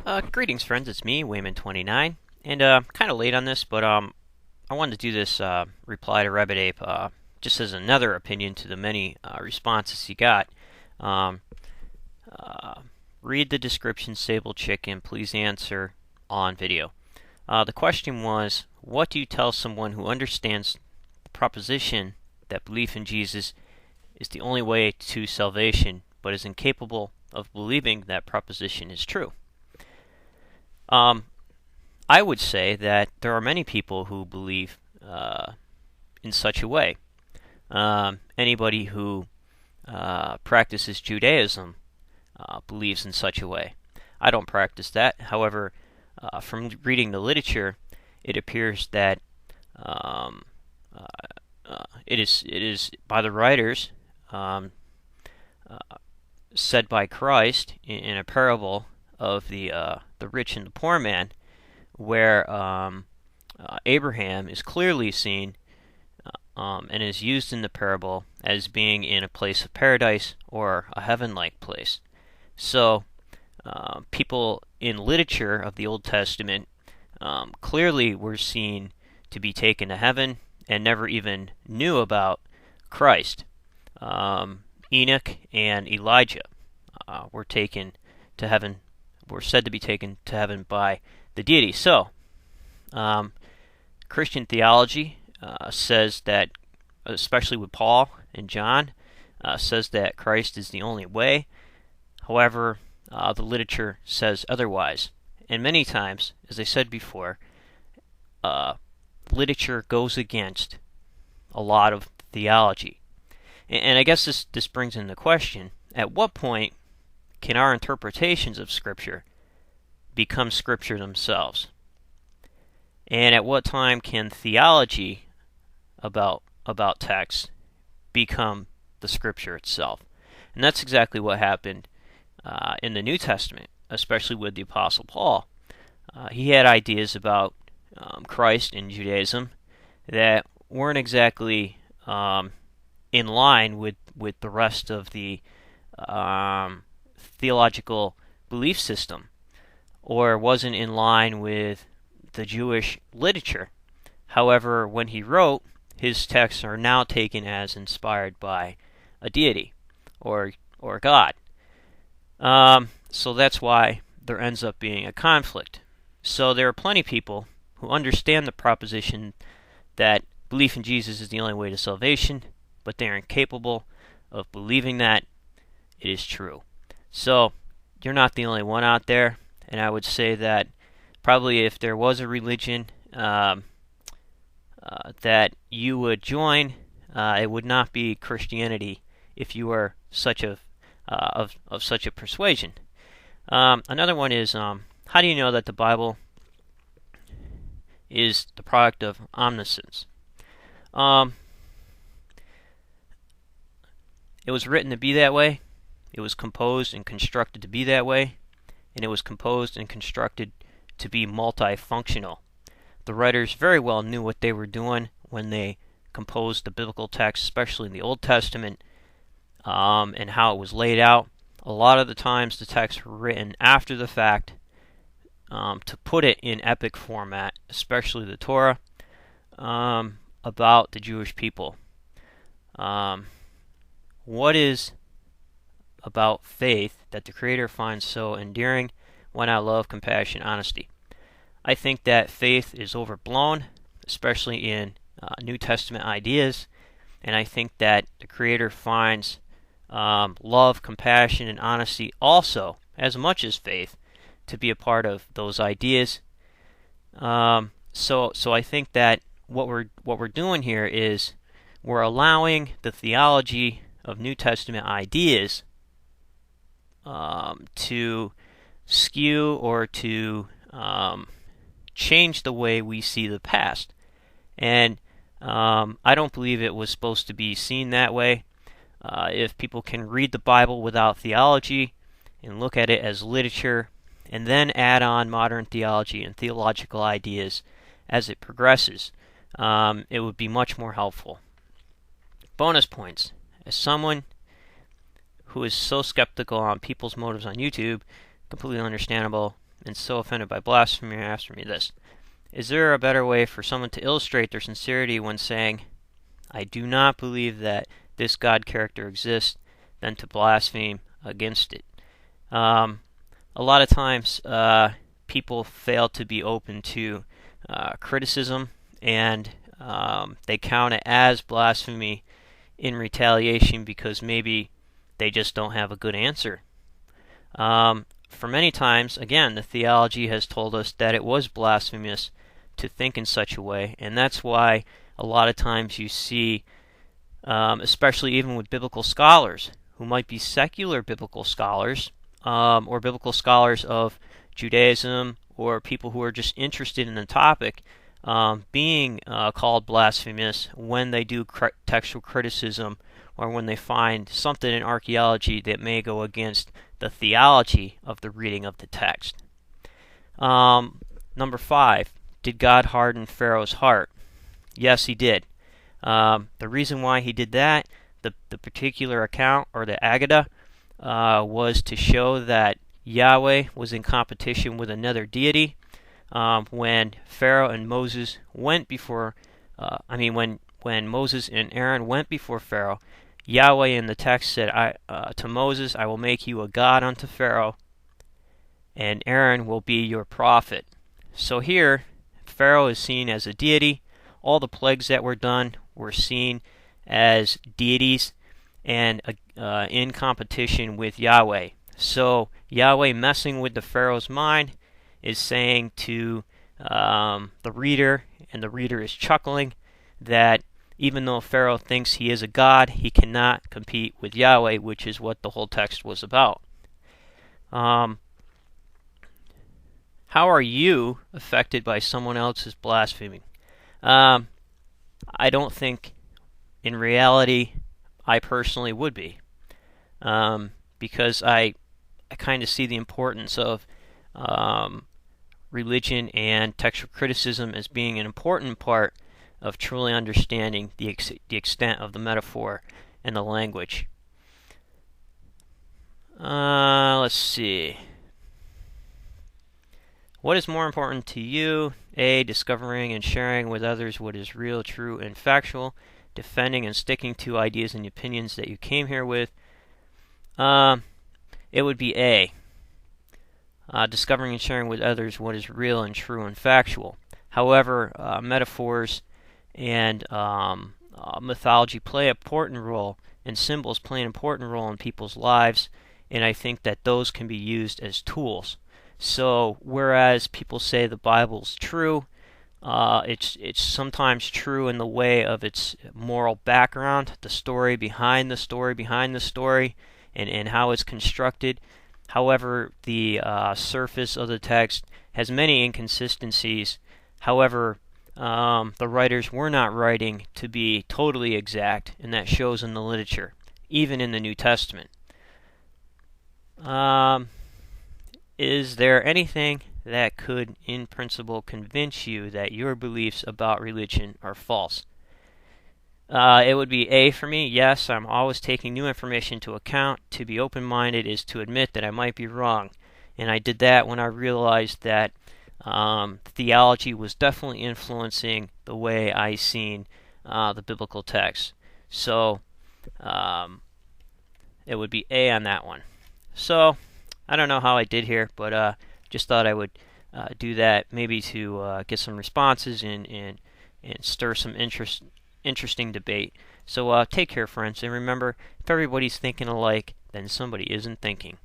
Greetings, friends. It's me, Wayman29, and kind of late on this, but I wanted to do this reply to Rabbit Ape just as another opinion to the many responses he got. Um, uh, Read the description, Sablechicken. Please answer on video. The question was, what do you tell someone who understands the proposition that belief in Jesus is the only way to salvation, but is incapable of believing that proposition is true? Um, I would say that there are many people who believe in such a way. Anybody who practices Judaism believes in such a way. I don't practice that. However, from reading the literature, it appears that um, uh, it is by the writers um, uh, said by Christ in a parable of the rich and the poor man, where Abraham is clearly seen and is used in the parable as being in a place of paradise or a heaven-like place. So, people in literature of the Old Testament clearly were seen to be taken to heaven and never even knew about Christ. Enoch and Elijah were taken to heaven, were said to be taken to heaven by the deity. So, Christian theology says that, especially with Paul and John, says that Christ is the only way. However, the literature says otherwise. And many times, as I said before, literature goes against a lot of theology. And I guess this brings into question, at what point can our interpretations of Scripture become Scripture themselves? And at what time can theology about text become the Scripture itself? And that's exactly what happened in the New Testament, especially with the Apostle Paul. He had ideas about Christ in Judaism that weren't exactly in line with the rest of the theological belief system, or wasn't in line with the Jewish literature. However, when he wrote, his texts are now taken as inspired by a deity or God. So that's why there ends up being a conflict. So there are plenty of people who understand the proposition that belief in Jesus is the only way to salvation, but they are incapable of believing that it is true. So you're not the only one out there, and I would say that probably if there was a religion that you would join, it would not be Christianity if you were such a of such a persuasion. Another one is, how do you know that the Bible is the product of omniscience? It was written to be that way. It was composed and constructed to be that way, and it was composed and constructed to be multifunctional. The writers very well knew what they were doing when they composed the biblical text, especially in the Old Testament, and how it was laid out. A lot of the times the texts were written after the fact to put it in epic format, especially the Torah, about the Jewish people. What is about faith that the Creator finds so endearing? Why not love, compassion, honesty? I think that faith is overblown, especially in New Testament ideas, and I think that the Creator finds love, compassion, and honesty also, as much as faith, to be a part of those ideas. So I think that what we're doing here is we're allowing the theology of New Testament ideas to skew or to change the way we see the past. And I don't believe it was supposed to be seen that way. If people can read the Bible without theology and look at it as literature and then add on modern theology and theological ideas as it progresses, it would be much more helpful. Bonus points. As someone who is so skeptical on people's motives on YouTube, completely understandable, and so offended by blasphemy, asked me this: is there a better way for someone to illustrate their sincerity when saying, I do not believe that this God character exists, than to blaspheme against it? A lot of times people fail to be open to criticism, and they count it as blasphemy in retaliation because maybe they just don't have a good answer. For many times, again, the theology has told us that it was blasphemous to think in such a way, and that's why a lot of times you see, especially even with biblical scholars, who might be secular biblical scholars, or biblical scholars of Judaism, or people who are just interested in the topic, being called blasphemous when they do textual criticism, or when they find something in archaeology that may go against the theology of the reading of the text. Number 5, did God harden Pharaoh's heart? Yes, he did. The reason why he did that, the particular account, or the Aggadah, was to show that Yahweh was in competition with another deity. When Pharaoh and Moses went before, when Moses and Aaron went before Pharaoh, Yahweh in the text said to Moses, I will make you a god unto Pharaoh, and Aaron will be your prophet. So here, Pharaoh is seen as a deity. All the plagues that were done were seen as deities and in competition with Yahweh. So Yahweh, messing with the Pharaoh's mind, is saying to the reader, and the reader is chuckling, that even though Pharaoh thinks he is a god, he cannot compete with Yahweh, which is what the whole text was about. How are you affected by someone else's blaspheming? I don't think, in reality, I personally would be, because I kind of see the importance of religion and textual criticism as being an important part of truly understanding the extent of the metaphor and the language. Let's see. What is more important to you? A, discovering and sharing with others what is real, true, and factual, defending and sticking to ideas and opinions that you came here with. It would be A, discovering and sharing with others what is real and true and factual. However, metaphors and mythology play an important role, and symbols play an important role in people's lives, and I think that those can be used as tools. So, whereas people say the Bible's true, it's sometimes true in the way of its moral background, the story behind the story behind the story, and how it's constructed. However, the surface of the text has many inconsistencies. However, the writers were not writing to be totally exact, and that shows in the literature, even in the New Testament. Is there anything that could, in principle, convince you that your beliefs about religion are false? It would be A for me. Yes, I'm always taking new information into account. To be open-minded is to admit that I might be wrong. And I did that when I realized that theology was definitely influencing the way I seen the biblical text. So it would be A on that one. So I don't know how I did here, but just thought I would do that, maybe to get some responses and stir some interesting debate. So take care, friends, and remember, if everybody's thinking alike, then somebody isn't thinking.